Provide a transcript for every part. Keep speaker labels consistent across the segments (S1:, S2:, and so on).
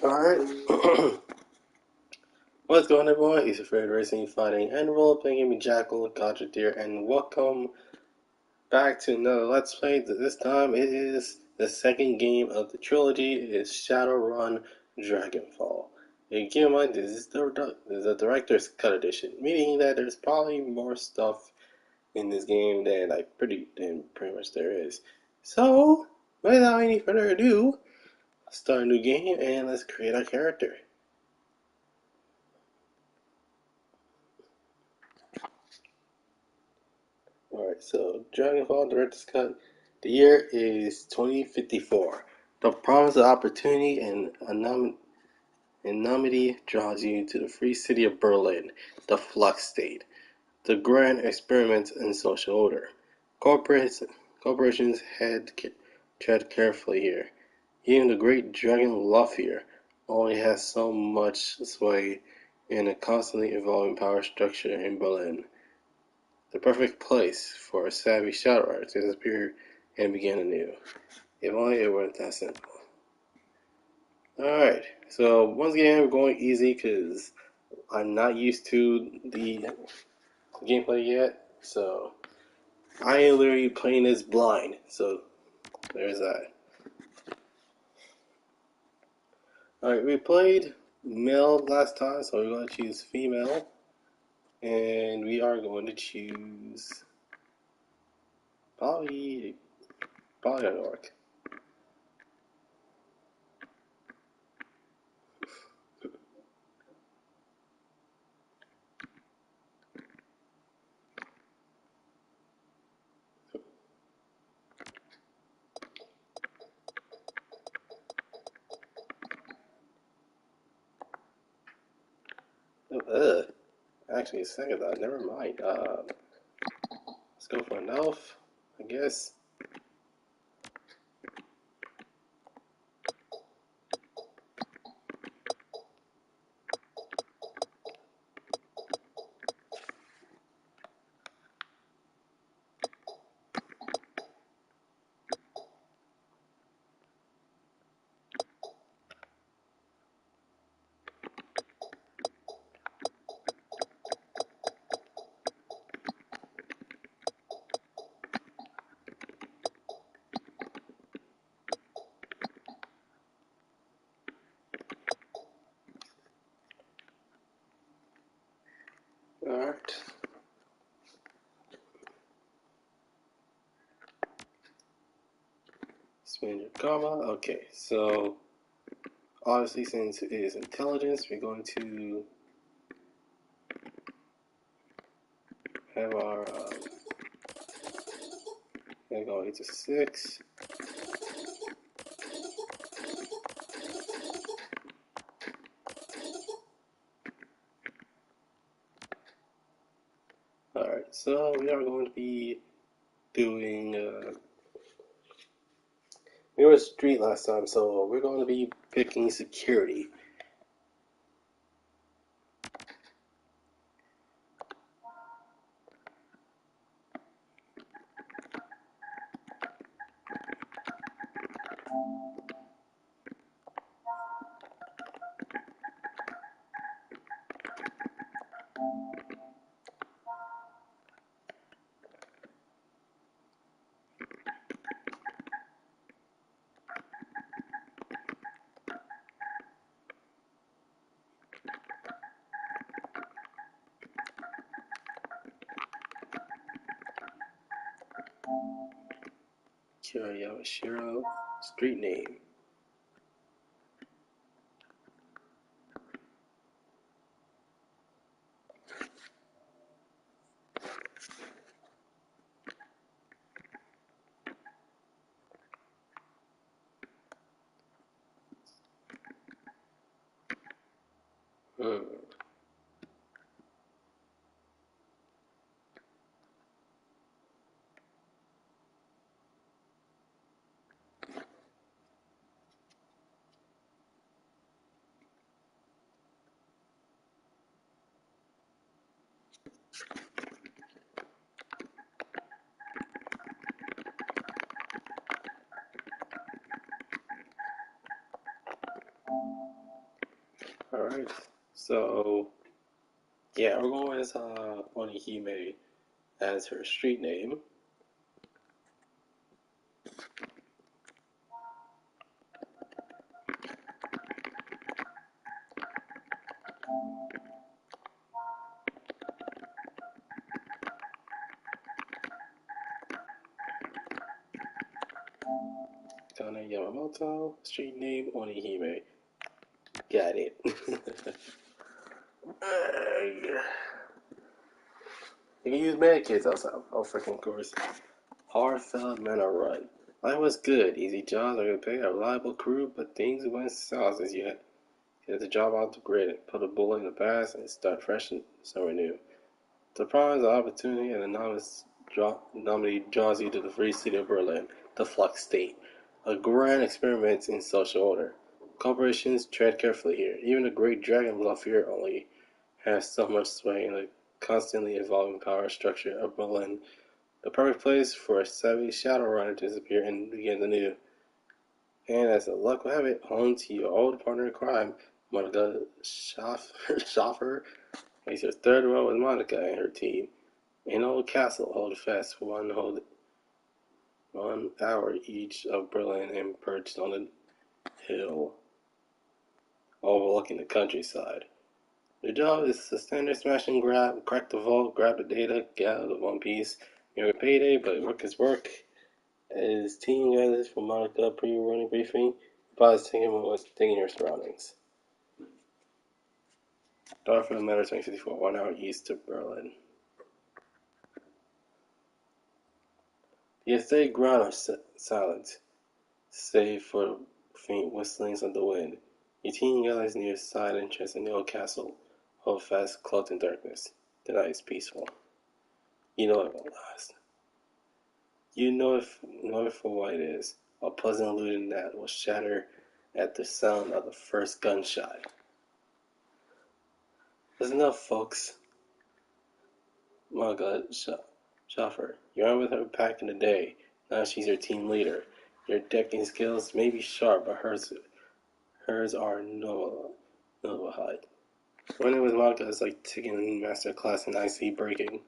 S1: Alright. What's going on, everyone? It's your favorite racing, fighting, and role-playing game, Jackal, Goddrifter, and welcome back to another Let's Play. This time it is the second game of the trilogy. It is Shadowrun Dragonfall. And keep in mind, this is the director's cut edition, meaning that there's probably more stuff in this game than pretty much there is. So, without any further ado, let's start a new game and let's create our character. Alright, so Dragonfall Director's Cut. The year is 2054. The promise of opportunity and anonymity draws you to the free city of Berlin, the Flux State, the grand experiment in social order. Corporations tread carefully here. Even the great dragon Luffier only has so much sway in a constantly evolving power structure in Berlin. The perfect place for a savvy Shadowrunner to disappear and begin anew. If only it weren't that simple. Alright, so once again, we're going easy because I'm not used to the gameplay yet. So I am literally playing this blind. So there's that. Alright, we played male last time, so we're going to choose female. And we are going to choose probably an orc. Ugh. Actually, second thought, never mind. Let's go for an elf, I guess. Alright. Spend your karma. Okay, so obviously since it is intelligence, we're going to have our gonna go 8 to 6. Alright, so we are going to be doing we were street last time, so we're going to be picking security. Yamashiro, street name. Hmm. Alright, so yeah, we're going with Onihime as her street name. Kana Yamamoto, street name Onihime. Got it. You can use medikits also. Oh, freaking course. Hard-felt mana run. Life was good. Easy jobs, I could pay a reliable crew, but things went south as you had to job out the grid, put a bullet in the past, and start fresh and somewhere new. The prize, the opportunity, and the nominee draws you to the free city of Berlin, the Flux State. A grand experiment in social order. Corporations tread carefully here. Even the great dragon bluff here only has so much sway in the constantly evolving power structure of Berlin. The perfect place for a savvy Shadowrunner to disappear and begin anew. And as the luck will have it, home to your old partner in crime, Monica Schaffer, makes your third row with Monica and her team. An old castle hold fast for 1 hour each of Berlin and perched on a hill overlooking the countryside. The job is a standard smash and grab, crack the vault, grab the data, get out of one piece. You're a payday, but work is work. As team gathers for Monica pre-running briefing, advise taking your surroundings. Darfield Matter 2054, 1 hour east of Berlin. The estate ground are silent, save for the faint whistlings of the wind. Your team gathers near the side entrance in the old castle, hold fast, cloaked in darkness. The night is peaceful. You know it won't last. You know it for what it is. A pleasant illusion that will shatter at the sound of the first gunshot. That's enough, folks. Monica Schaffer, you were with her back in the day. Now she's your team leader. Your decking skills may be sharp, but hers are noble. Running with Monica is like taking a master class in IC breaking.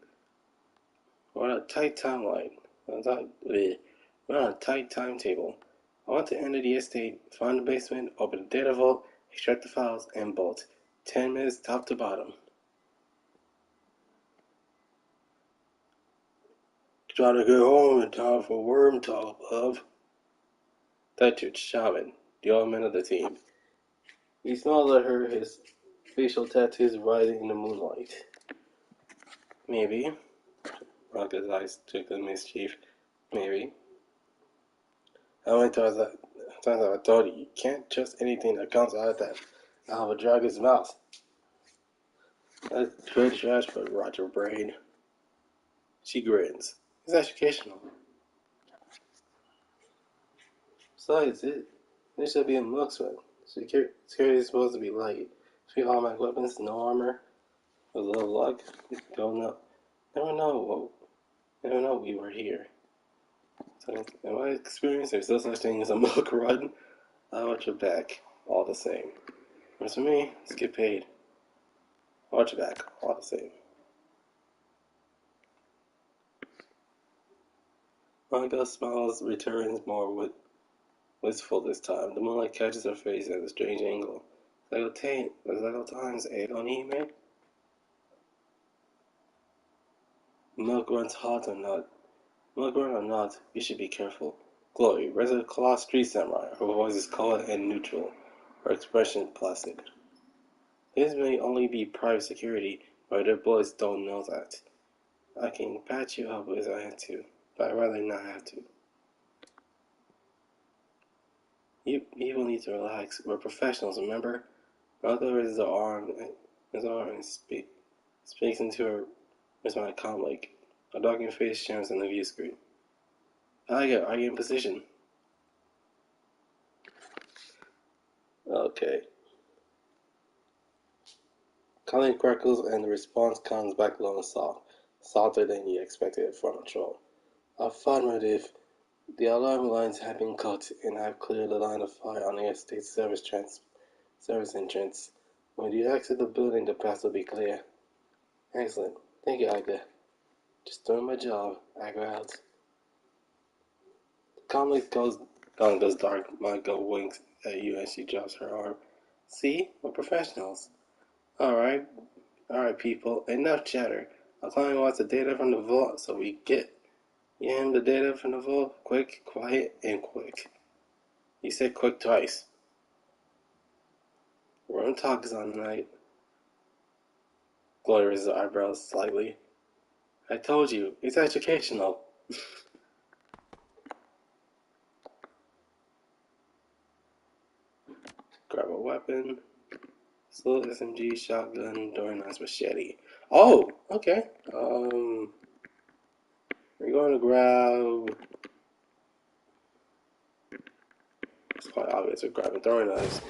S1: We're on a tight timeline. We're on a tight timetable. I want to enter the estate, find the basement, open the data vault, extract the files, and bolt. 10 minutes top to bottom. Try to get home in time for worm talk, love. That's your shaman, the old man of the team. He smiled at her, his facial tattoos rising in the moonlight. Maybe. Monica's eyes took the mischief. Maybe. How many times have I told you, you can't trust anything that comes out of a dragon's mouth. That's good trash, but Roger Brain. She grins. It's educational. Besides, there should be a marksman. Security is supposed to be light. 3 automatic weapons, no armor. With a little luck, don't know. Never know we were here. So, in my experience, there's no such thing as a milk run. I watch your back, all the same. As for me, let's get paid. Watch your back, all the same. Monica smiles, returns more wistful this time. The moonlight catches her face at a strange angle. Like times 8 on email. Milk runs hot or not. Milk run or not, you should be careful. Chloe, resident class street samurai. Her voice is cold and neutral. Her expression placid. This may only be private security, but their boys don't know that. I can patch you up if I had to, but I'd rather not have to. You people need to relax. We're professionals, remember? Mother raises her arm and speaks into her response calmly. A darkened face shimmers on the view screen. Are you in position? Okay. Calling crackles and the response comes back low and soft, softer than you expected from a troll. Affirmative. The alarm lines have been cut, and I've cleared the line of fire on the estate service entrance. When you exit the building, the path will be clear. Excellent. Thank you, Aga. Just doing my job. Aga out. Calmly goes, Gong goes dark. Margo winks at you as she drops her arm. See? We're professionals. Alright, people. Enough chatter. Our client wants the data from the vault, so we get him the data from the vault. Quick, quiet, and quick. He said quick twice. Room talk is on tonight. Gloria raises her eyebrows slightly. I told you, it's educational. Grab a weapon. Slow SMG, shotgun, door knife, machete. Oh, okay. We're going to grab. It's quite obvious. We're grabbing throwing knives.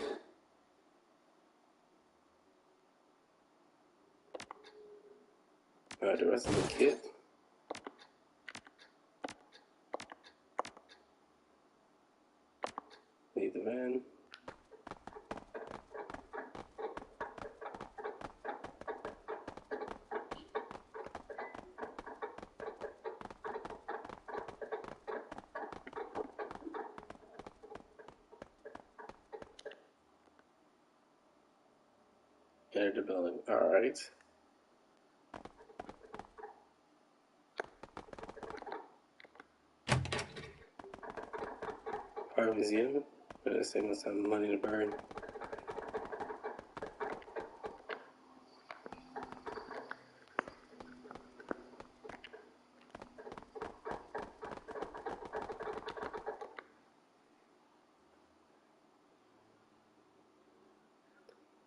S1: Alright, the rest of the kit. Leave the van. Enter the building. Alright. Art museum. But the same as some money to burn.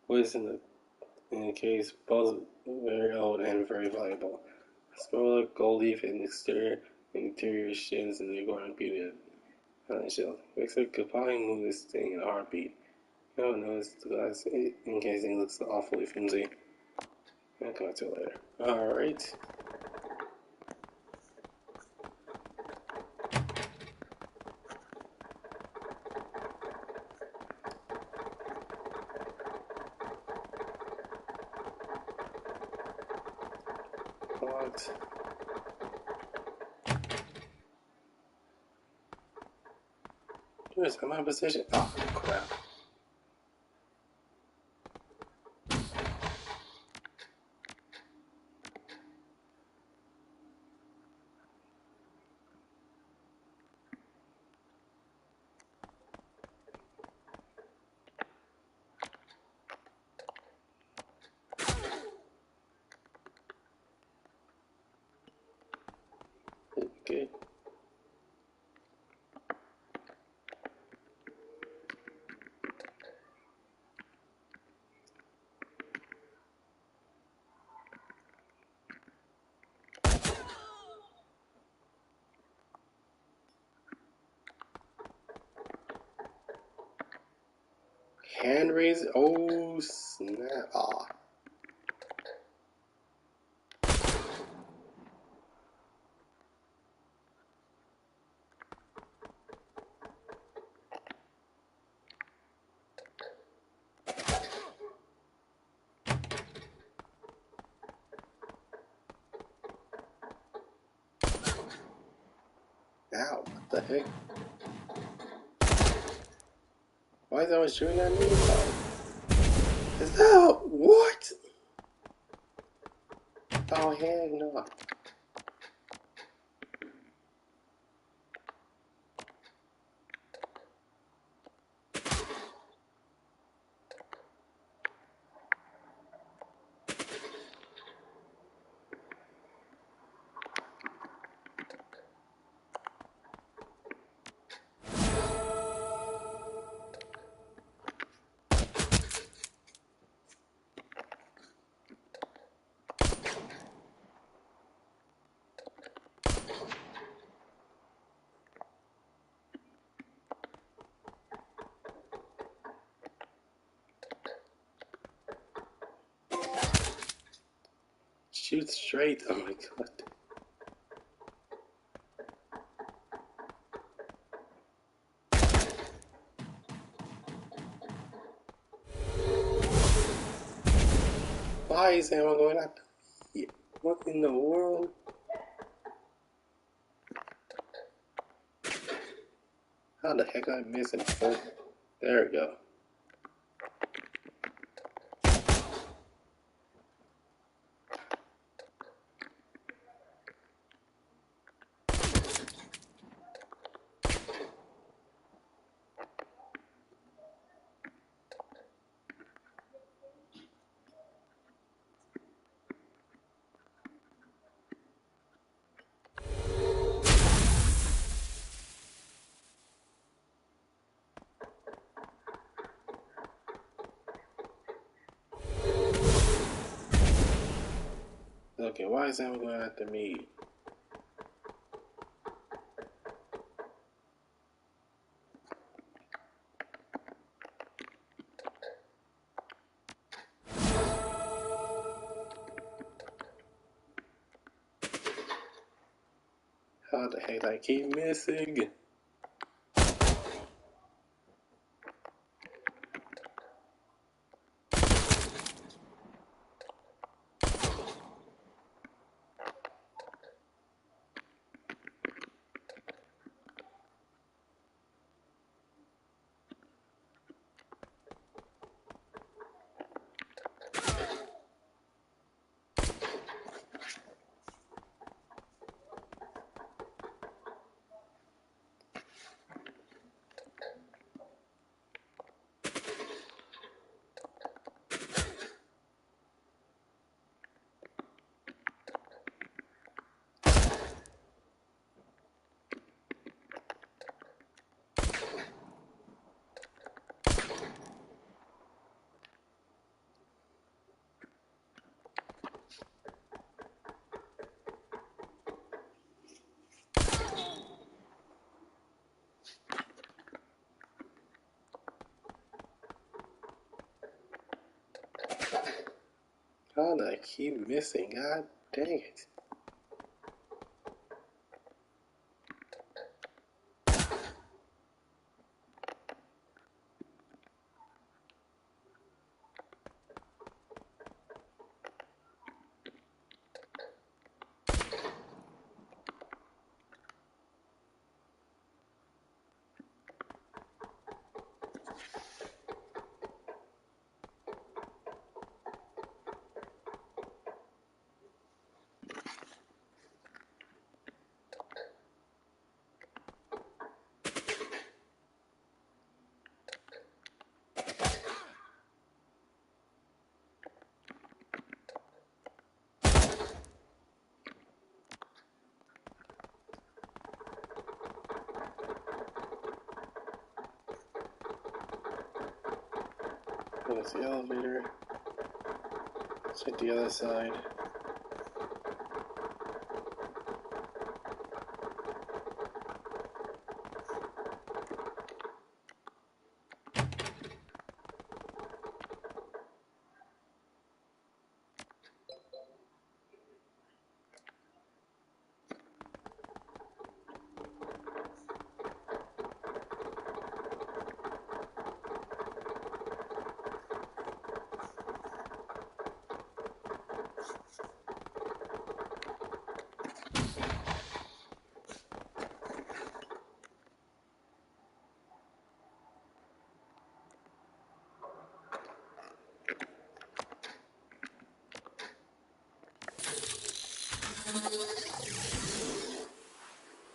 S1: What's in the case? Both very old and very valuable. Scroll gold leaf and interior shins and they're going to be the shell. Looks like could probably move this thing in a heartbeat. I don't notice the glass in case it looks awfully flimsy. I'll come back to it later. Alright. Locked. Dude, I'm out of position. Oh, crap. Okay. Hand raise. Oh, snap. Ah. Ow, what the heck? Why is everyone shooting at me? Is that what? Oh, heck no. Shoot straight. Oh my god. Why is everyone going after me? What in the world? How the heck am I missing? Oh, there we go. Okay, why is everyone going after me? How the heck do I keep missing? How do I keep missing? God dang it. There's the elevator. Let's hit the other side.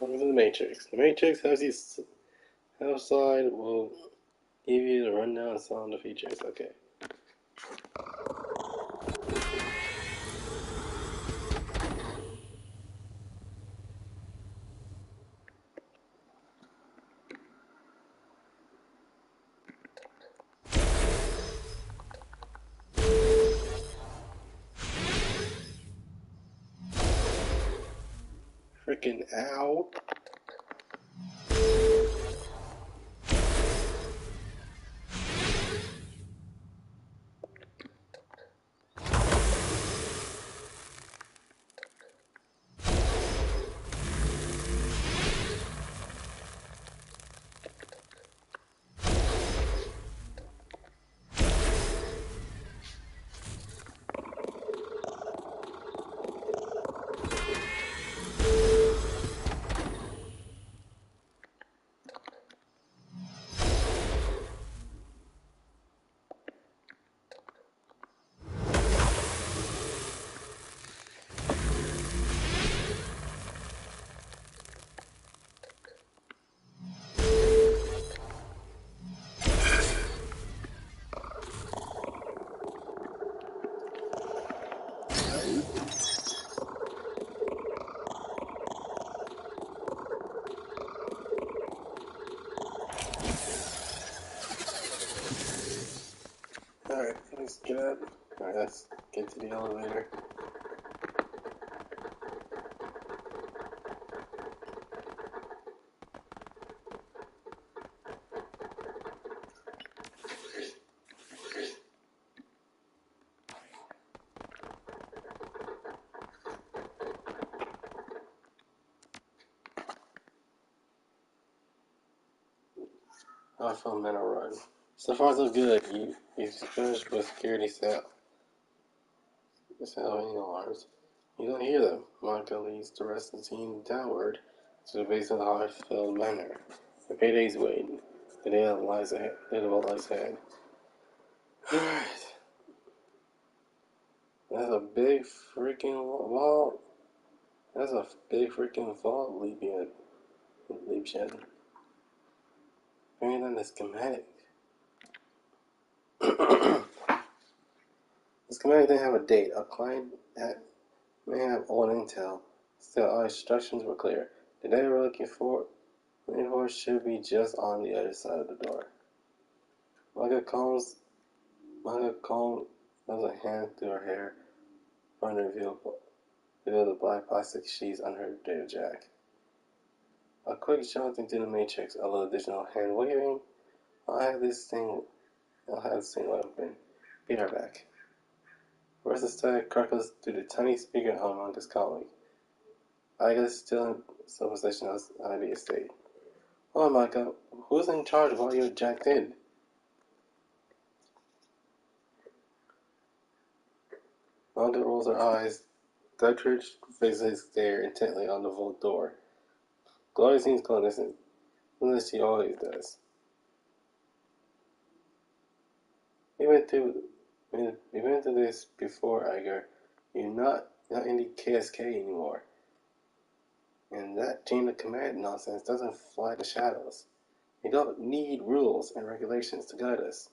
S1: Welcome to the Matrix. The Matrix has these outside will give you the rundown on some of the features. Okay. Freaking ow. Let's get up. Alright, let's get to the elevator. I feel men are run. So far so good. You finished with security cell. Sounding alarms. You don't hear them. Monica leads the rest of the team downward to the base of the Hartfield Manor. The payday's waiting. The day of lies ahead. Alright. That's a big freaking vault. That's a big freaking vault leap shed. Bring on the schematic. The schematic didn't have a date. A client that may have old intel. Still, our instructions were clear. The day we're looking for, should be just on the other side of the door. Monica combs does a hand through her hair, trying to reveal the black plastic sheets on her data jack. A quick jaunt into the matrix, a little additional hand waving. I'll have this thing open. Be right back. Where's the static crackles through the tiny speaker on Monica's colleague. I guess still in some possession of the estate. Oh, Monica, who's in charge while you're jacked in? Monica rolls her eyes. Goddrifter faces stare intently on the vault door. Gloria seems clandestine, as she always does. We went through this before, Iger. You're not in the KSK anymore. And that chain of command nonsense doesn't fly the shadows. We don't need rules and regulations to guide us.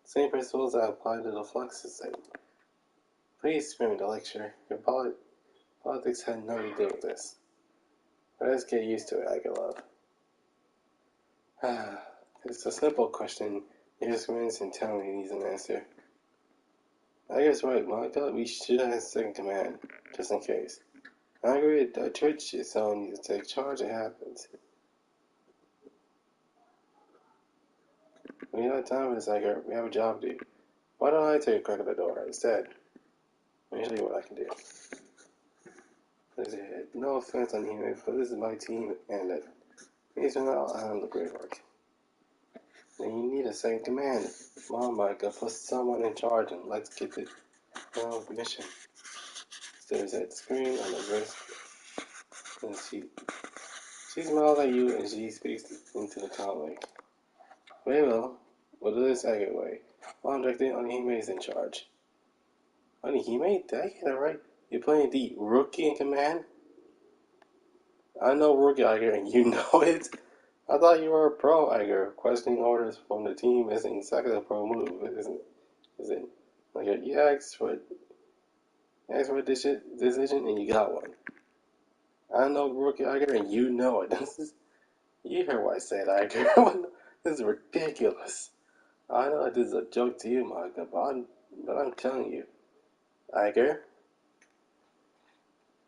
S1: Same principles that apply to the flux system. Please spare me the lecture. Your politics had nothing to do with this. But let's get used to it, Iger love. It's a simple question. Your experience in town needs an answer. I guess right, Monica. We should have second command, just in case. I agree that church is telling you to take charge. It happens. We don't have time for this, Iger. We have a job to do. Why don't I take a crack at the door instead? Let me show you what I can do. No offense on here, but this is my team, and these are not handle the great work. Then you need a second command. Come on, Monica, put someone in charge and let's get the mission. Stares at the screen on the wrist, and she smiles at you and she speaks into the comic. Very well, we'll do this Agate way. While I'm directing, Onihime is in charge. Onihime? Did I get that right? You're playing the rookie in command? I know rookie, Iger, and you know it. I thought you were a pro, Iger. Questioning orders from the team isn't exactly a pro move, isn't it? Like you asked for a decision and you got one. I know rookie, Iger, and you know it. You heard what I said, Iger. This is ridiculous. I know this is a joke to you, Monica, but I'm telling you, Iger,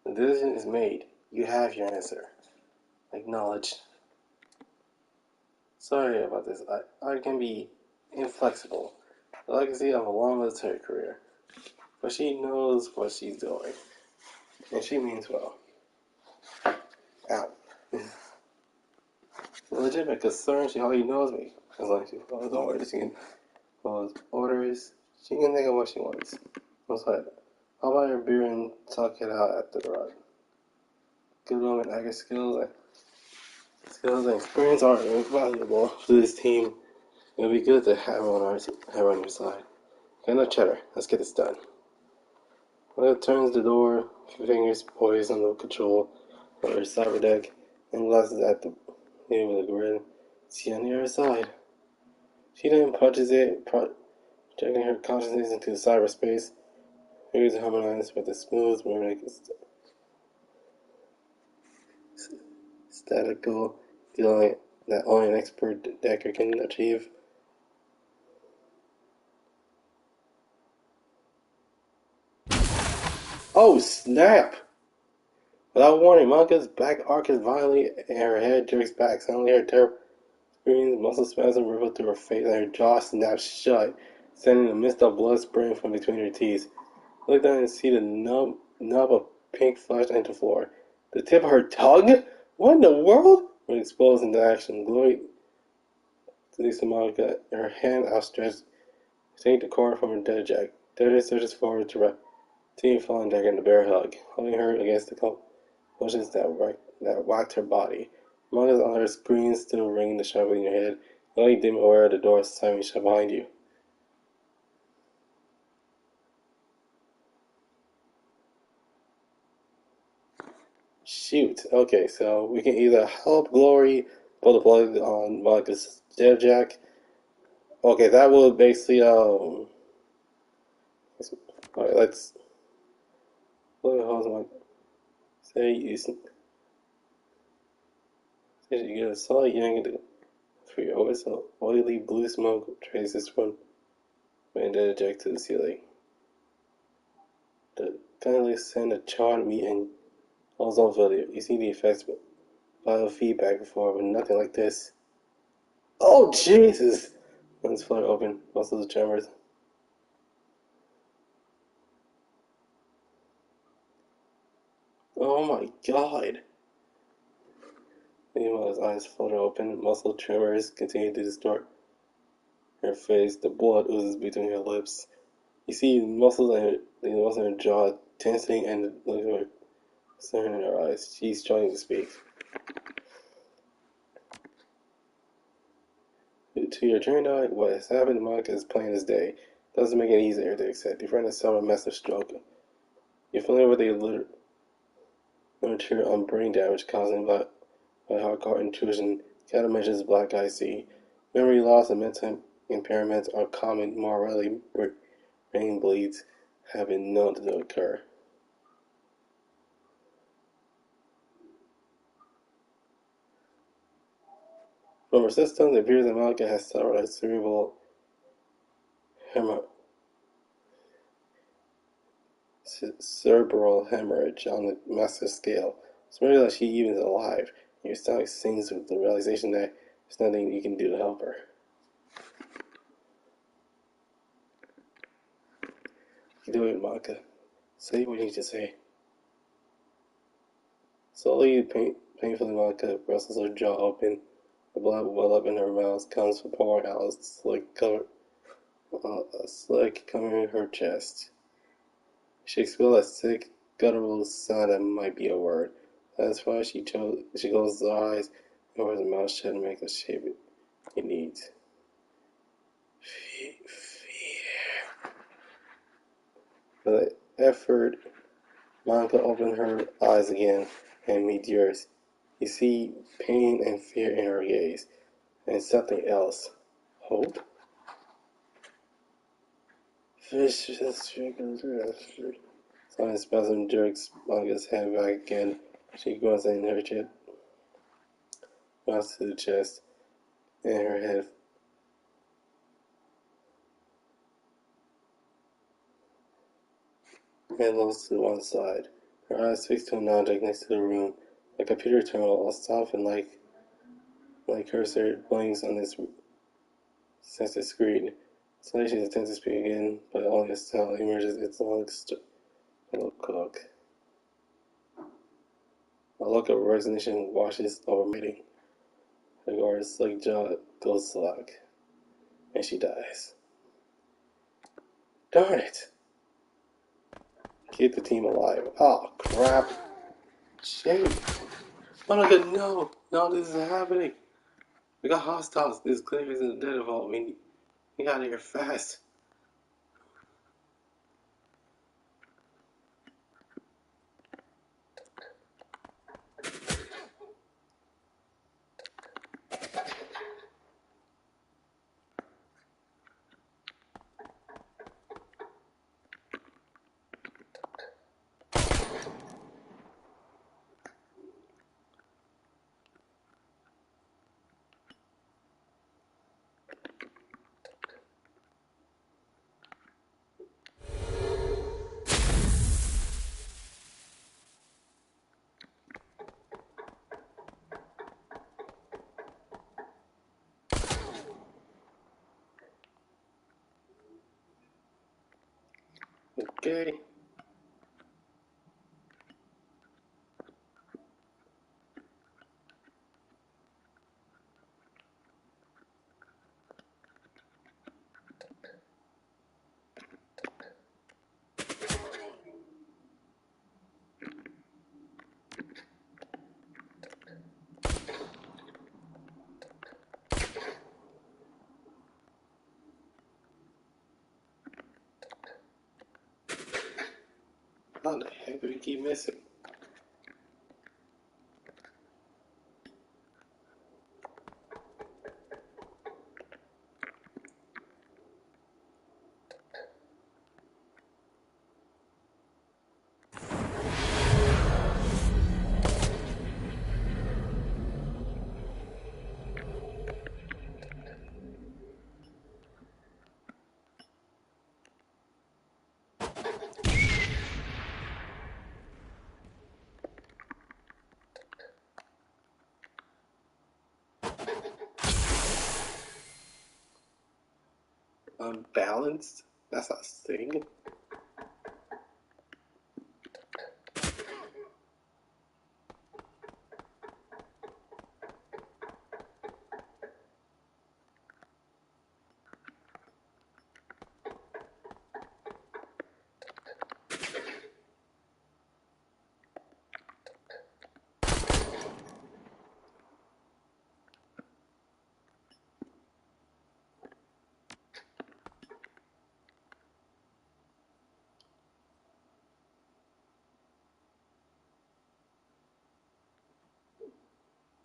S1: the decision is made. You have your answer. Acknowledge. Sorry about this. I can be inflexible. The legacy of a long military career. But she knows what she's doing. And she means well. Ow. Legitimate concern, she already knows me. As long as she follows orders, she can follow orders. She can think of what she wants. What's that? How about your beer and talk it out after the run? Good woman, I guess skills and experience are invaluable to this team. It would be good to have her on your side. Okay, no chatter. Let's get this done. Well, turns the door, fingers poised on the control of her cyber deck, and glances at the lady with a grin. See on the other side. She then punches it, projecting her consciousness into cyberspace. Fingers harmonize with the smooth, rhythmic, statical feeling that only an expert decker can achieve. Oh snap! Without warning, Monica's back arches violently and her head jerks back. Suddenly her terrible screams, muscle spasm ripple through her face and her jaw snaps shut, sending a mist of blood spraying from between her teeth. Look down and see the nub of pink flesh enter the floor. The tip of her tongue? What in the world? When exposed into action, Glory leads to Monica, her hand outstretched, take the cord from her dead Jack. Dead surges forward to team falling Dagger in a bear hug, holding her against the convulsions that whacked her body. Monica's other screams still ringing the shadow in your head, only dim aware of the door slamming shut behind you. Shoot. Okay, so we can either help Glory pull the plug on Monica's dead Jack. Okay, that will basically alright, let's say you get a solid yank for your always oily blue smoke traces from the dead Jack to the ceiling. The kindly send a charred meat and ozone video. You see the effects biofeedback before, but nothing like this. Oh Jesus! Lens flutter open, muscles tremors. Oh my god! Meanwhile, his eyes flutter open, muscle tremors continue to distort her face. The blood oozes between her lips. You see the muscles in her jaw tensing and the look of her concern in her eyes. She's trying to speak. To your trained eye, what has happened to Monica is plain as day. Doesn't make it easier to accept. Your friend has suffered a massive stroke. You're familiar with the literature on brain damage caused by hardcore intrusion. Cat mentions black eye see. Memory loss and mental impairments are common. More rarely, brain bleeds have been known to occur. From her systems, it appears that Monica has suffered a cerebral hemorrhage on a massive scale. It's rare that she even is alive, and your stomach sings with the realization that there's nothing you can do to help her. Do it, Monica. Say what you need to say. Slowly, painfully, Monica wrestles her jaw open. The blood well up in her mouth comes from pouring out a slick covering her chest. She expelled a sick, guttural sound that might be a word. That's why she closes her eyes and opens her mouth shut to make the shape it needs. Fear. With an effort, Monica opened her eyes again and meet yours. You see pain and fear in her gaze, and something else. Hope? Fish just trickles her. Sonic spasm jerks Monica's head back again. She grunts in her chest, grunts to the chest, and her head lolls to one side. Her eyes fixed to an object next to the room. A computer terminal, a soft and like cursor, blinks on this sensor screen. Suddenly she attempts to speak again, but only a sound emerges its long cook. A look of resignation washes over meeting. Her guard's slick jaw goes slack, and she dies. Darn it! Keep the team alive. Oh, crap. Shame. Oh my god, no! No, this is happening. We got hostiles. This clinic is in the dead vault. We got out of here fast. Okay. How the heck do we keep missing? Unbalanced? That's not a thing.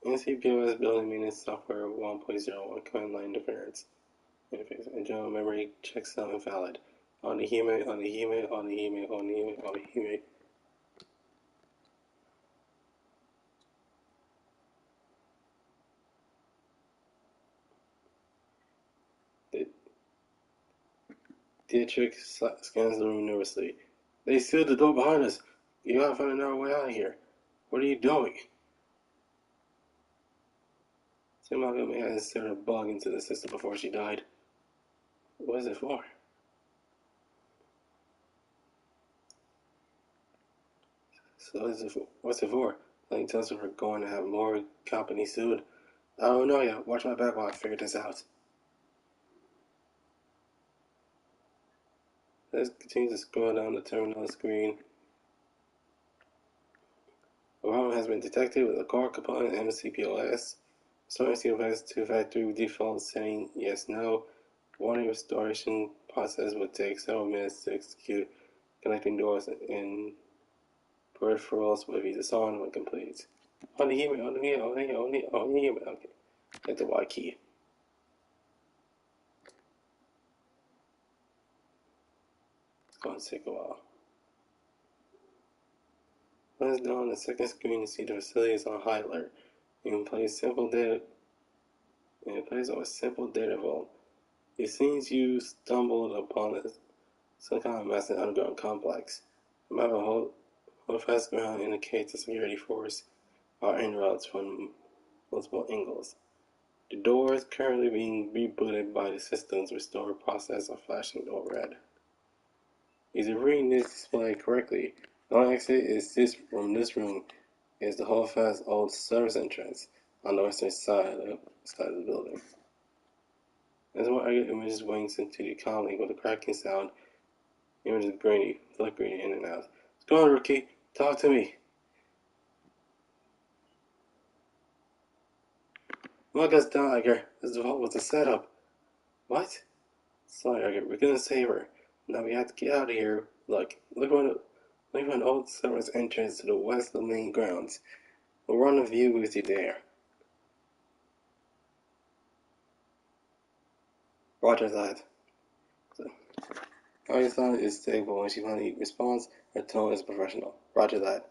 S1: NCPOS building maintenance software 1.01 command line interference. Internal memory checksum invalid. On the human. Dietrich scans the room nervously. They sealed the door behind us. You gotta find another way out of here. What are you doing? Somehow may have inserted a bug into the system before she died. What is it for? What's it for? Playing tells her we're going to have more company soon. I don't know yet. Watch my back while I figure this out. Let's continue to scroll down the terminal screen. A problem has been detected with a core component MCPOS. Storing CFS 253 default setting yes no. Warning restoration process will take several minutes to execute. Connecting doors and peripherals will be disarmed when complete. On the email. Okay. Hit the Y key. It's going to take a while. Let us down on the second screen to see the facility is on high alert. You can place simple data vault. It seems you stumbled upon some kind of massive underground complex. The map of whole fast ground indicates the security force are en route from multiple angles. The doors currently being rebooted by the system's restore process are flashing all red. If you're reading this display correctly, the only exit is this room is the Holdfast old service entrance on the western side of the building. As one images winks into the comlink with a cracking sound, images grainy, flickering in and out. What's going on, rookie? Talk to me. Look us down, Edgar. This vault was a setup. What? Sorry, Edgar. We're gonna save her. Now we have to get out of here. Look for an old service entrance to the west of the main grounds. We'll run a view with you there. Roger that. Her sound is stable when she finally responds. Her tone is professional. Roger that.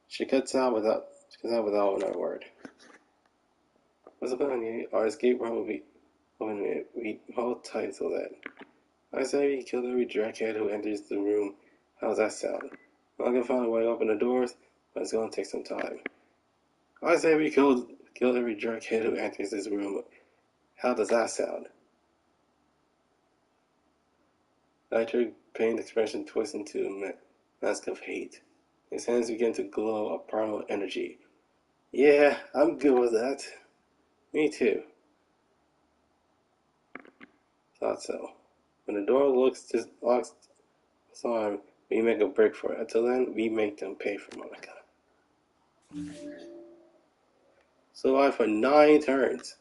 S1: She cuts out without another word. What's the plan? Our escape route will be open. We hold tight till then. I say we kill every drackhead who enters the room. How's that sound? I'm gonna find a way to open the doors, but it's gonna take some time. I say we kill every drackhead who enters this room. How does that sound? Electric pain expression twists into a mask of hate. His hands begin to glow a primal energy. Yeah, I'm good with that. Me too. Thought so. When the door locks on, we make a break for it. Until then, we make them pay for Monica. Survive for 9 turns.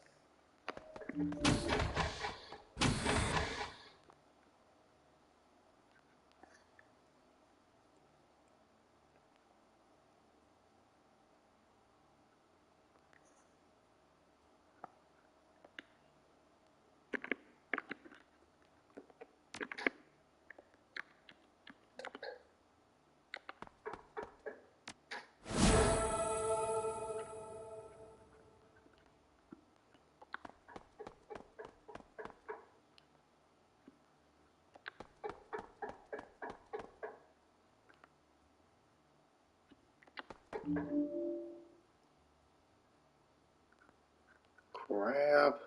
S1: Crap.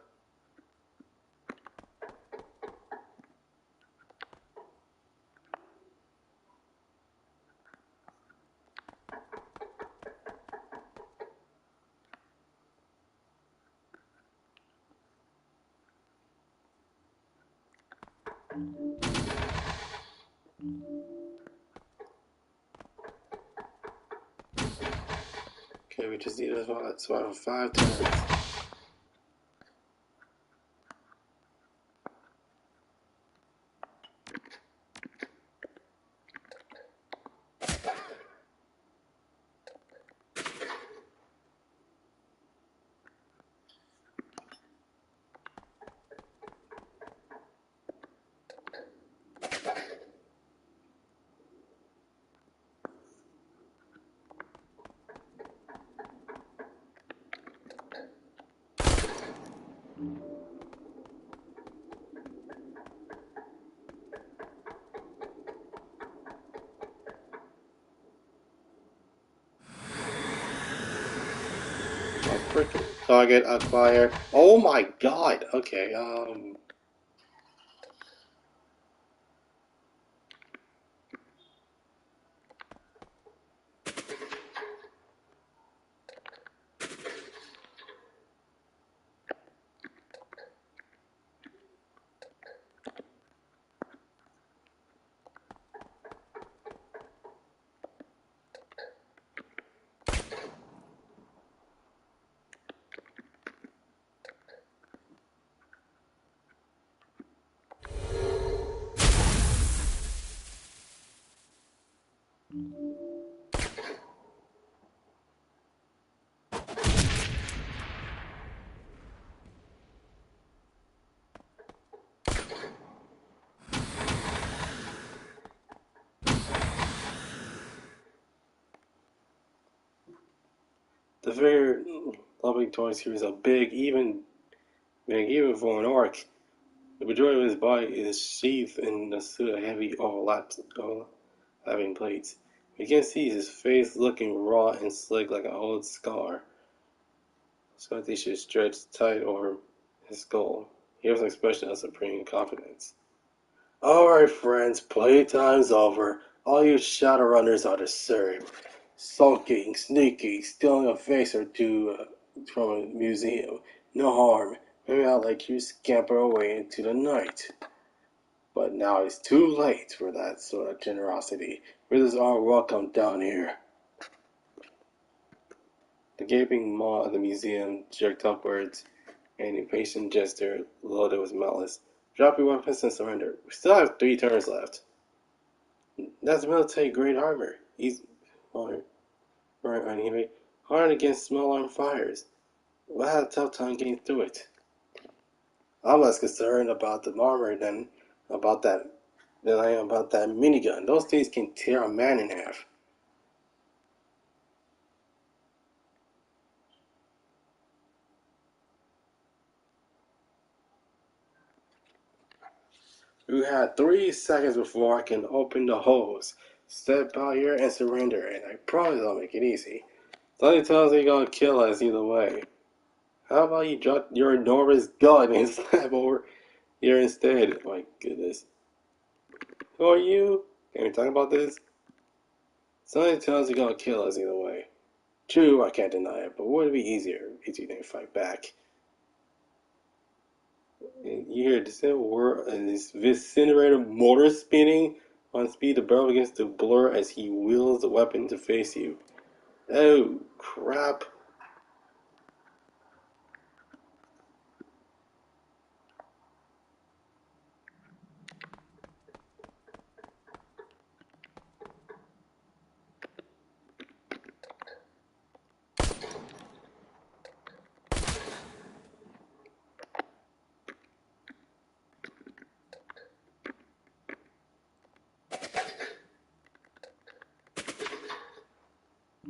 S1: Okay, we just need to survive for 5 turns. Target acquired. Oh my god. Okay, the figure loving toy series are big, even for an orc. The majority of his body is sheathed in a suit of heavy overlapping plates. You can see his face looking raw and slick like an old scar. Scar tissue stretched tight over his skull. He has an expression of supreme confidence. Alright friends, playtime's over. All you Shadowrunners are the same. Sulking, sneaking, stealing a face or two from a museum. No harm. Maybe I'll let you scamper away into the night. But now it's too late for that sort of generosity. Visitors aren't welcome down here. The gaping maw of the museum jerked upwards, an impatient gesture loaded with malice. Drop your weapons and surrender. We still have 3 turns left. That's military grade armor. He's hard against small arm fires. We'll have a tough time getting through it. I'm less concerned about the armor than I am about that minigun. Those things can tear a man in half. You had 3 seconds before I can open the hose. Step out here and surrender, and I promise I'll make it easy. Something tells me you're gonna kill us either way. How about you drop your enormous gun and slap over here instead? My goodness. Who are you? Can we talk about this? Something tells you gonna kill us either way. True, I can't deny it, but would it be easier if you didn't fight back? And you hear this incinerator motor spinning on speed to barrel against the blur as he wields the weapon to face you. Oh, crap.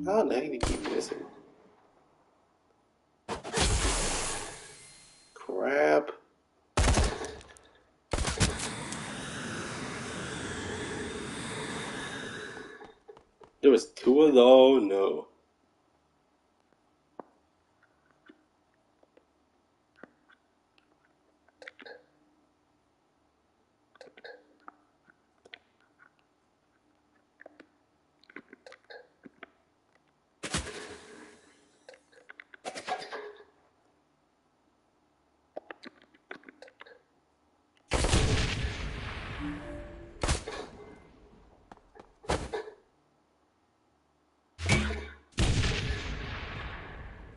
S1: How the heck did he keep missing? Crap. There was two of those? No.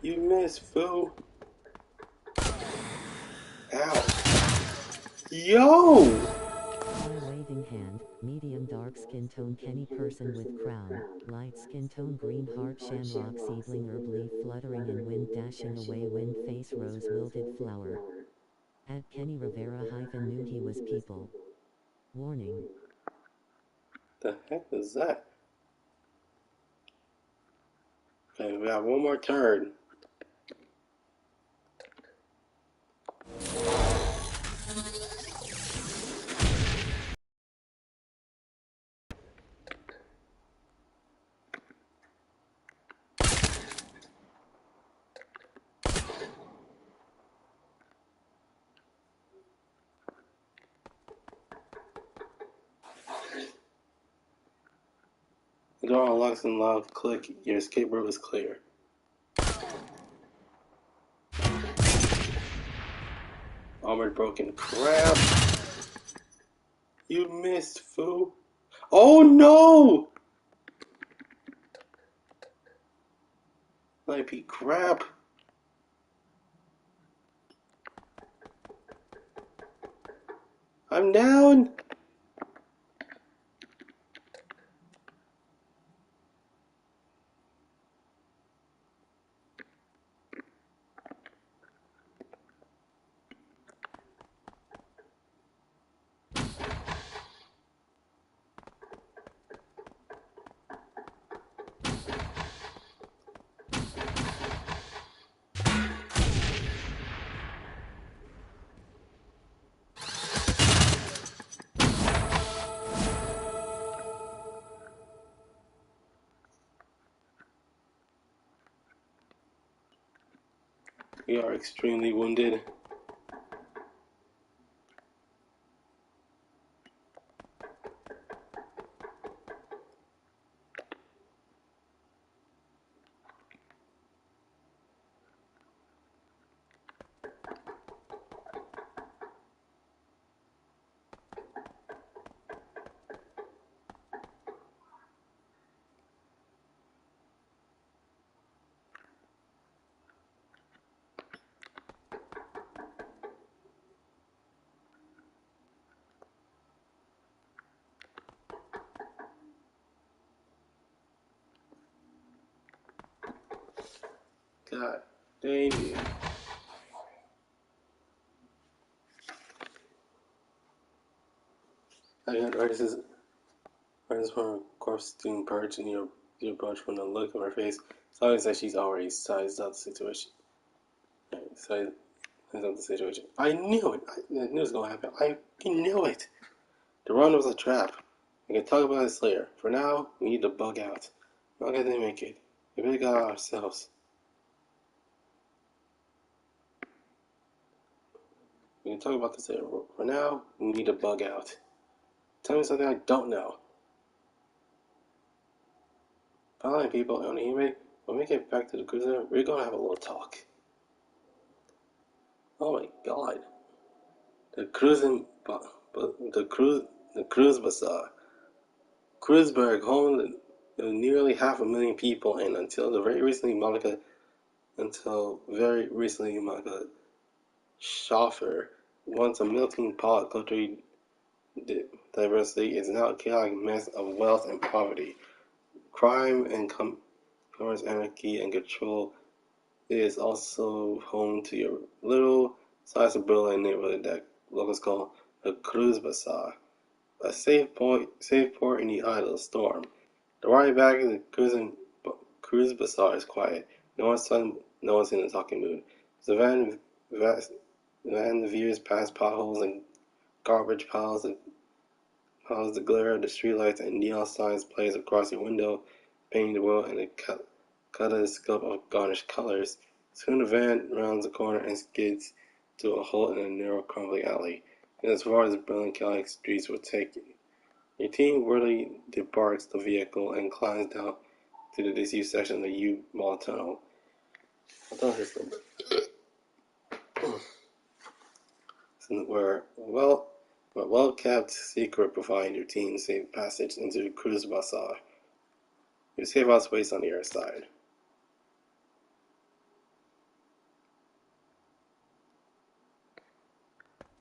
S1: You missed, fool. Ow. Yo!
S2: My waving hand, medium dark skin tone Kenny person with crown, light skin tone green heart shamrock seedling herb leaf fluttering in wind dashing away wind face rose wilted flower. At Kenny Rivera knew he was people. Warning.
S1: The heck is that? Okay, we got one more turn. The door unlocks and loud click. Your escape route is clear. Armored broken. Crap. You missed, fool. Oh no! Might be crap. I'm down. We are extremely wounded. God dang it. I got Artist from corpse doing perch and your approach from the look of her face. It's obvious that she's already sized up the situation. Sized up the situation. I knew it. I knew it was gonna happen. I knew it. The run was a trap. We can talk about this later. For now, we need to bug out. We're not gonna make it. We really got ourselves. We can talk about this later. For now, we need to bug out. Tell me something I don't know. Finally, people, on eBay, when we get back to the cruiser, we're gonna have a little talk. Oh my god. The cruising, the cruise bazaar. Kreuzberg home to nearly 500,000 people, and until very recently, Monica Schaffer, once a melting pot of cultural diversity, is now a chaotic mess of wealth and poverty, crime and commerce, anarchy and control. It is also home to your little size suburban neighborhood that locals call the Cruz Bazaar, a safe port in the eye of the storm. The ride back in the cruise bazaar is quiet. No one's in a talking mood. The van veers past potholes and garbage piles. The glare of the streetlights and neon signs plays across your window, painting the world in a kaleidoscope of garnished colors. Soon the van rounds the corner and skids to a halt in a narrow, crumbling alley. And as far as brilliant chaotic streets will take you. Your team wearily debarks the vehicle and climbs down to the disused section of the U-Mall tunnel. I thought this where a well-kept secret providing your team safe passage into the cruise bazaar. Your safe house waits on the other side.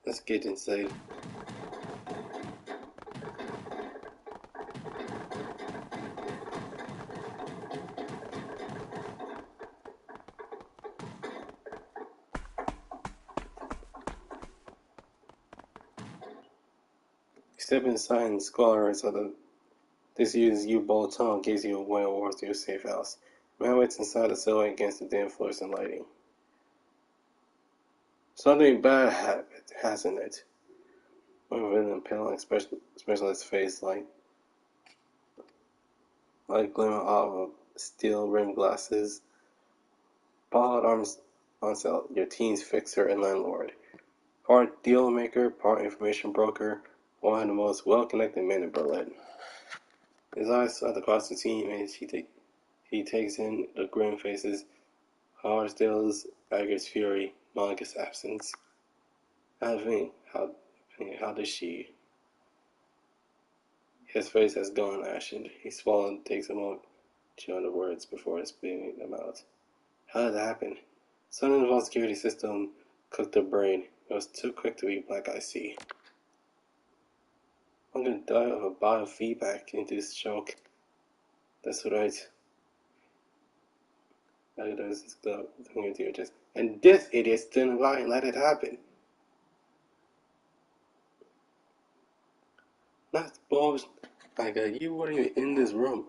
S1: Let's get inside. You step inside and squalors of the disused U-Bolt tunnel gives you a way over to your safe house. Man waits inside the silhouette against the dim fluorescent lighting. Something bad happened, hasn't it? One villain pale and specialist face like glimmer out of steel rimmed glasses. Bald arms Ansel, your team's fixer and landlord. Part deal maker, part information broker, one of the most well-connected men in Berlin. His eyes slide across the team as he takes in the grim faces, Harsdale's, Agger's fury, Monica's absence. How does she? His face has gone ashen. He swallowed and takes a moment to chew on the words before spitting them out. How did that happen? Some involved security system cooked her brain. It was too quick to be black eye see. I'm gonna die of a biofeedback into this choke. That's right. There's the thing to your chest. And this idiot didn't lie and let it happen. That's bullshit. You weren't even in this room.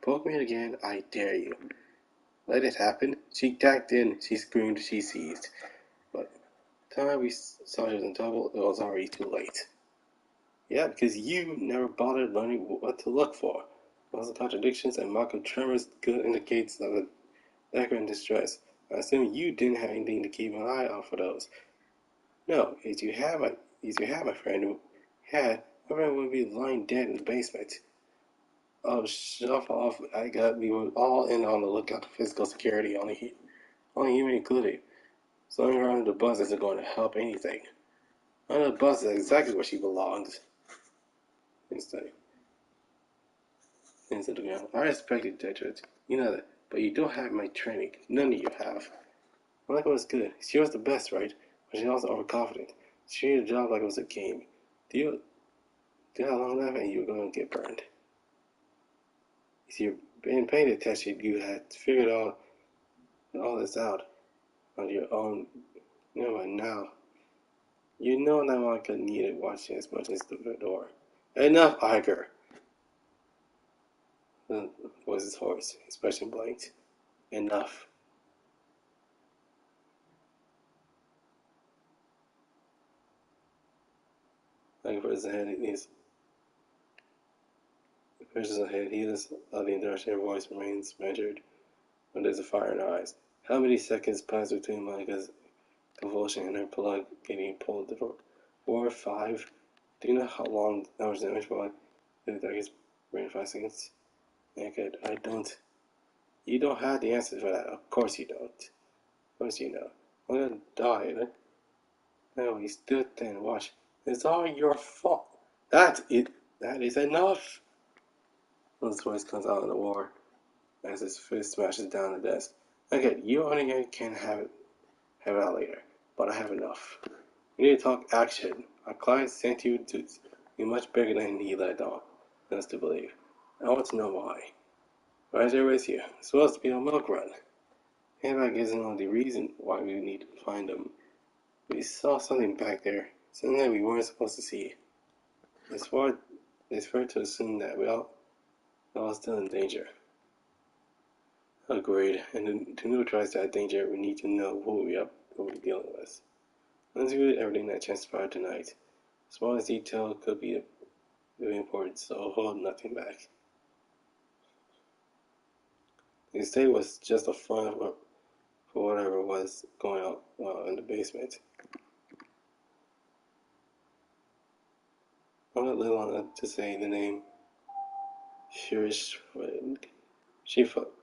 S1: Poke me again, I dare you. Let it happen. She tacked in, she screamed, she seized. But by the time we saw she was in trouble, it was already too late. Yeah, because you never bothered learning what to look for. Those contradictions and Marco tremors good indicates of a dagger in distress. I assume you didn't have anything to keep an eye out for those. No, if you have my friend, had, everyone would be lying dead in the basement. Oh, shove off! We were all in on the lookout for physical security, only human included. Throwing her under the bus isn't going to help anything. Under the bus is exactly where she belongs. Instead of the ground. I respect you, Detroit. You know that. But you don't have my training. None of you have. Monica was good. She was the best, right? But she's also overconfident. She treated the job like it was a game. Do you how long enough and you're going to get burned? If you've been paying attention, you had figured all this out on your own. Now. You know that Monica needed watching as much as the door. Enough, Iger! The voice is hoarse, expression blanked. Enough. Like for his head, he pushes ahead, heedless of the interruption. Voice remains measured when there's a fire in her eyes. How many seconds pass between Monica's convulsion and her plug getting pulled? 4 or 5? Do you know how much damage by the darkest brain 5 seconds? Okay, I don't. You don't have the answer for that. Of course you don't. Of course you know. I'm gonna die. No, he stood there and watched. It's all your fault. That is enough. His voice comes out in the war as his fist smashes down the desk. Okay, you on here can have it out later, but I have enough. You need to talk action. Our client sent you to be much bigger than he let on us to believe. I want to know why. Why is there with you? It's supposed to be a milk run. Handbag isn't the only reason why we need to find them. We saw something back there, something that we weren't supposed to see. It's fair to assume that we're all still in danger. Agreed. And to neutralize that danger, we need to know what we're dealing with. Let's do everything that transpired tonight. The smallest detail could be very important, so hold nothing back. The estate was just a front for whatever was going on in the basement. I'm not little enough to say the name. Shirish. She fought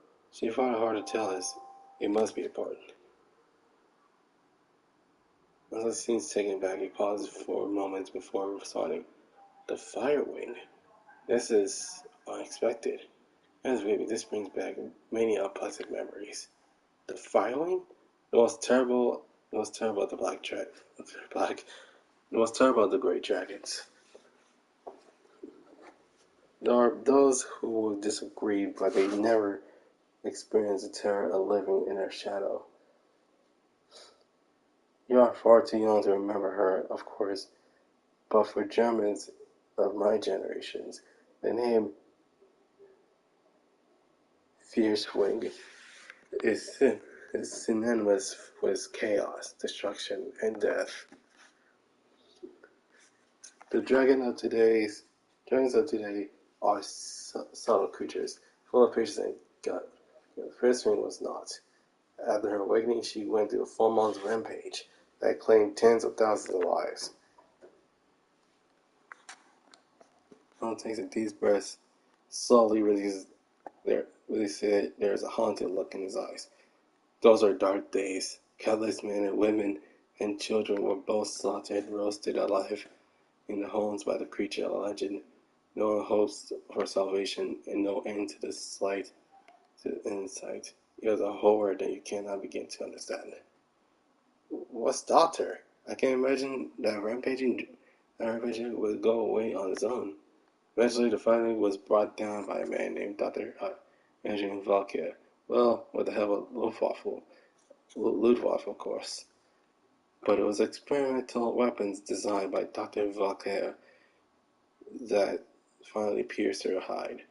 S1: it hard to tell us. It must be important. As the scene's taken back, he pauses for a moment before responding. The fire wing? This is unexpected. As maybe this brings back many unpleasant memories. The fire wing? The most terrible of the the most terrible of the great dragons. There are those who will disagree, but they never experience the terror of living in her shadow. You are far too young to remember her, of course, but for Germans of my generations, the name Fiercewing is synonymous with chaos, destruction, and death. The dragons of today are subtle creatures, full of patience and gut. The first one was not. After her awakening, she went through a 4 month rampage that claimed tens of thousands of lives. One takes a deep breath, slowly releases there's a haunted look in his eyes. Those are dark days. Countless men and women and children were both slaughtered and roasted alive in the homes by the creature alleged. No hopes for salvation and no end to the sight. It was a horror that you cannot begin to understand. What stopped her? I can imagine that rampaging would go away on its own. Eventually, the fighting was brought down by a man named Dr. Adrian Valkyr. Well, with the help of Luftwaffe, of course. But it was experimental weapons designed by Dr. Valkyr that finally pierced her hide.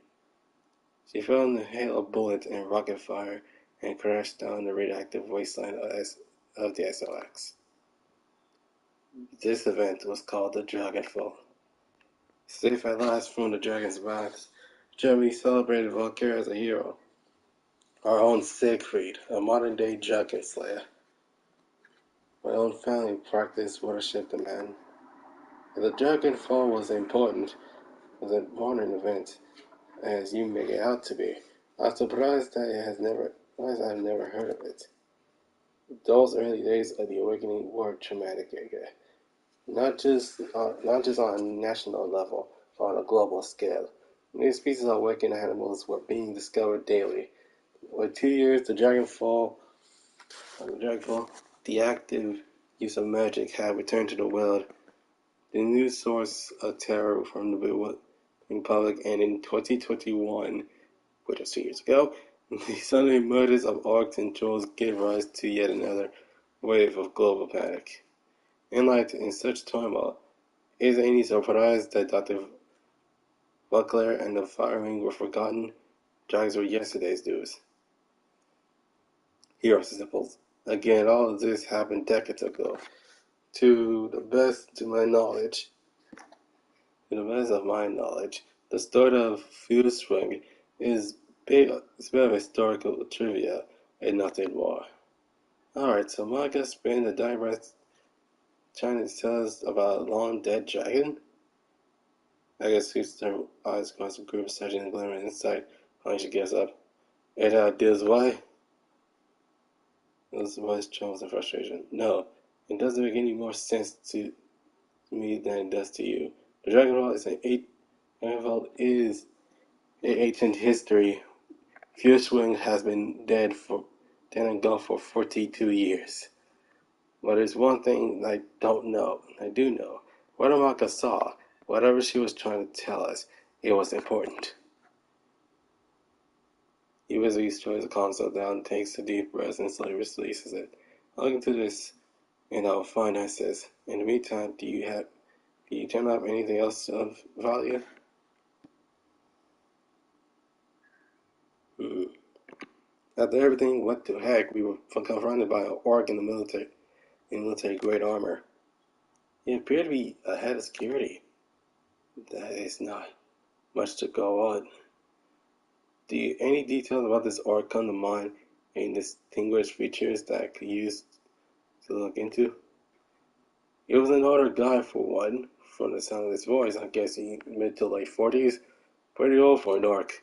S1: She fell in the hail of bullets and rocket fire and crashed down the radioactive wasteland of the SOX. This event was called the Dragonfall. Safe at last from the dragon's wrath, Germany celebrated Valkyr as a hero. Our own Siegfried, a modern-day dragon slayer. My own family practiced worship the man. The Dragonfall was an important event, as you make it out to be. I'm surprised that I've never heard of it. Those early days of the awakening were traumatic, not just on a national level, but on a global scale. New species of awakened animals were being discovered daily. With 2 years, the Dragonfall, the active use of magic had returned to the world. The new source of terror from the public, and in 2021, which was 2 years ago, the sudden murders of orcs and trolls gave rise to yet another wave of global panic. In such turmoil, is it any surprise that Dr. Buckler and the firing were forgotten? Dragons were yesterday's news. Here are samples. Again, all of this happened decades ago. To the best of my knowledge, the story of Fuswing is a bit of historical trivia and nothing more. Alright, so Manga spent the digress trying to tell us about a long dead dragon? Aga sweeps her eyes across the group, searching the glimmer inside. Finally, she gives up. It deals why? His voice trembles in frustration. No, it doesn't make any more sense to me than it does to you. The Dragonfall is an ancient history. Fiercewing has been dead and gone for 42 years. But there's one thing I don't know. I do know. What Amaka saw, whatever she was trying to tell us, it was important. He visibly slows the console down, takes a deep breath, and slowly releases it. I'll look into this, and I'll find answers. In the meantime, do you turn up anything else of value? Hmm. After everything, what the heck? We were confronted by an orc in military grade armor. He appeared to be a head of security. That is not much to go on. Any details about this orc come to mind? Any distinguished features that I could use to look into? He was an older guy for one, from the sound of his voice. I guess he mid to late 40s. Pretty old for an orc.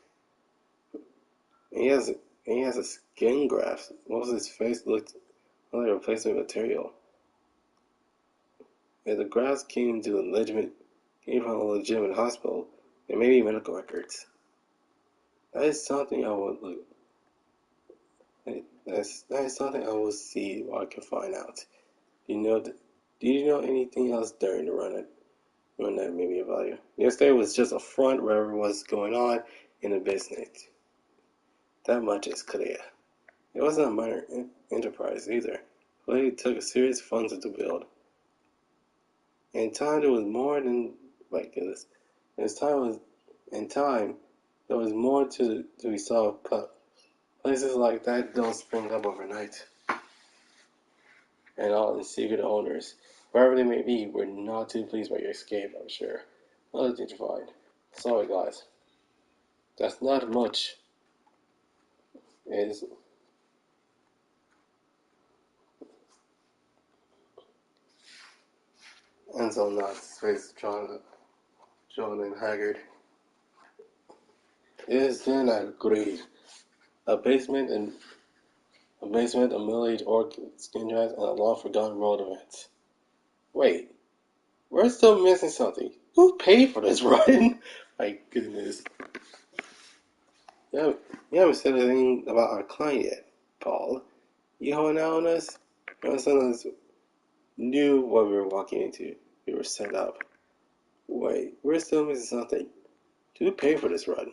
S1: And he has a skin graft. Most of his face looked like a replacement material. If the grafts came from a legitimate hospital, there may be medical records. That is something I would look. That is something I will see what I can find out. Did you know anything else during the run that may be of value? Yesterday was just a front wherever was going on in the business. That much is clear. It wasn't a minor enterprise either. The lady took serious funds to build. In time, there was more than my goodness. In time, there was more to be solved. But places like that don't spring up overnight. And all the secret owners, wherever they may be, were not too pleased by your escape, I'm sure. Other things are fine. Sorry, guys. That's not much. Is Enzo nods, face drawn and haggard. It is then I agreed. A basement, and a middle-aged orc skin dress, and a long-forgotten world event. Wait, we're still missing something. Who paid for this run? My goodness. You haven't said anything about our client yet, Paul. You holding out on us? Some of us knew what we were walking into. We were set up. Wait, we're still missing something. Who paid for this run?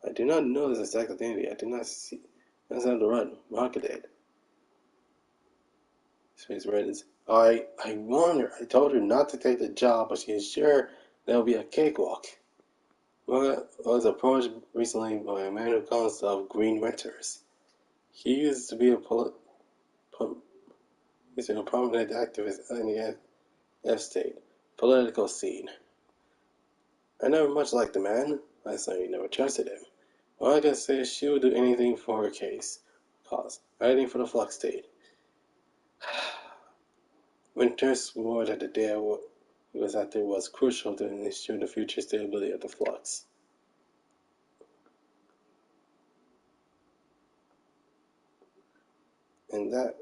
S1: I do not know this exact identity. I did not see. That's not the run. Market did. Space Reddits. I wonder. I told her not to take the job, but she is sure there'll be a cakewalk. I was approached recently by a man who calls himself Green Winters. He used to be a prominent activist in the F-state political scene. I never much liked the man. I certainly never trusted him. All I can say is she would do anything for her cause. Anything for the Flux State. Winters swore that the day he was out there was crucial to ensure the future stability of the Flux. And that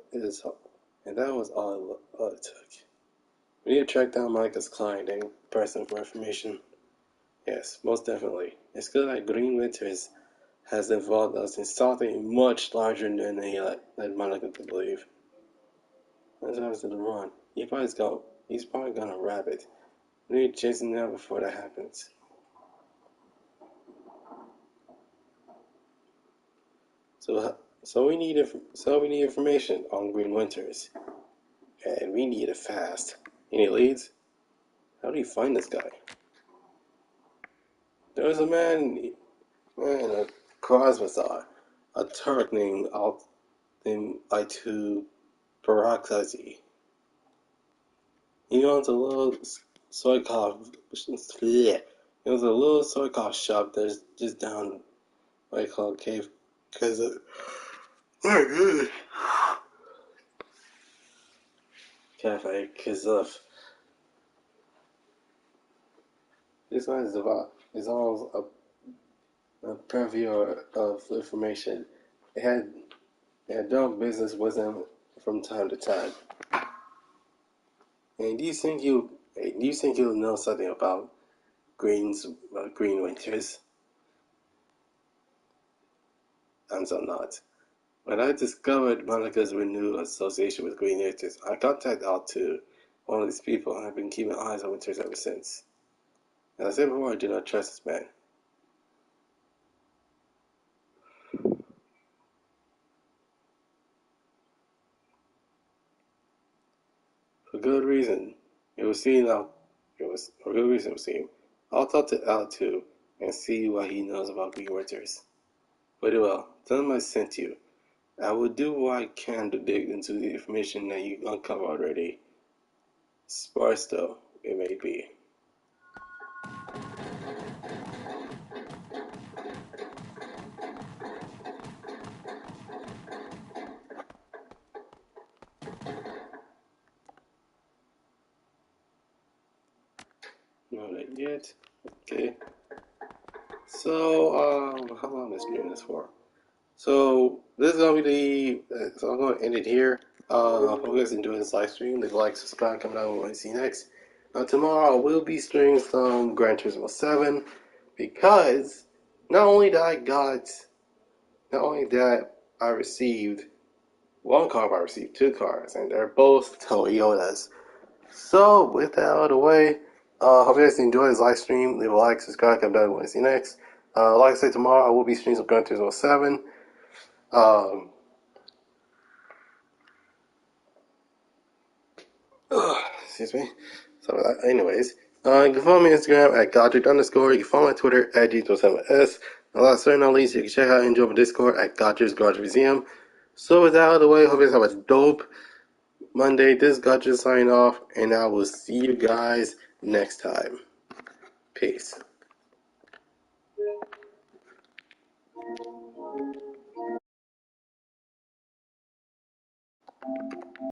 S1: was all it took. We need to track down Micah's client and press him for information. Yes, most definitely. It's good that Green Winters has involved us in something much larger than he led Monica to believe. What happens to the run? He's probably gonna wrap it. We need to chase him down before that happens. So we need information on Green Winters, and we need it fast. Any leads? How do you find this guy? There was a man in a Krasbazar, a Turk named Aitu Barakzazi. He owns a little soy coffee. It was a little soy coffee shop that's just down what I call cave because cafe because of This one is almost a purview of information. It had done business with him from time to time. And do you think you'll know something about green winters? And so not. When I discovered Monica's renewed association with green winters, I contacted out to one of these people and I've been keeping eyes on winters ever since. As I said before, I do not trust this man. For good reason. It was seen out. It was for good reason. It was seen. I'll talk to Al too and see what he knows about green winters. Very well. Tell him I sent you. I will do what I can to dig into the information that you uncovered already. Sparse though it may be. Not yet. Okay. So, how long is doing this for? So this is gonna be so I'm gonna end it here. Hope you guys enjoy this live stream. Leave a like, subscribe, comment down below, and see you next. Tomorrow I will be streaming some Gran Turismo 7 because not only that I got, not only that I received one car, but I received two cars, and they're both Toyotas. So with that out of the way, hope you guys enjoy this live stream. Leave a like, subscribe, comment down below, and see you next. Like I said, tomorrow I will be streaming some Gran Turismo 7. Um, Excuse me. So, anyways, you can follow me on Instagram at Goddrifter_. You can follow my Twitter at G27S. And last but not least, you can check out and join my Discord at Goddrifter's Garage Museum. So, with that out of the way, hope you guys have a dope Monday. This is Goddrift signing off, and I will see you guys next time. Peace.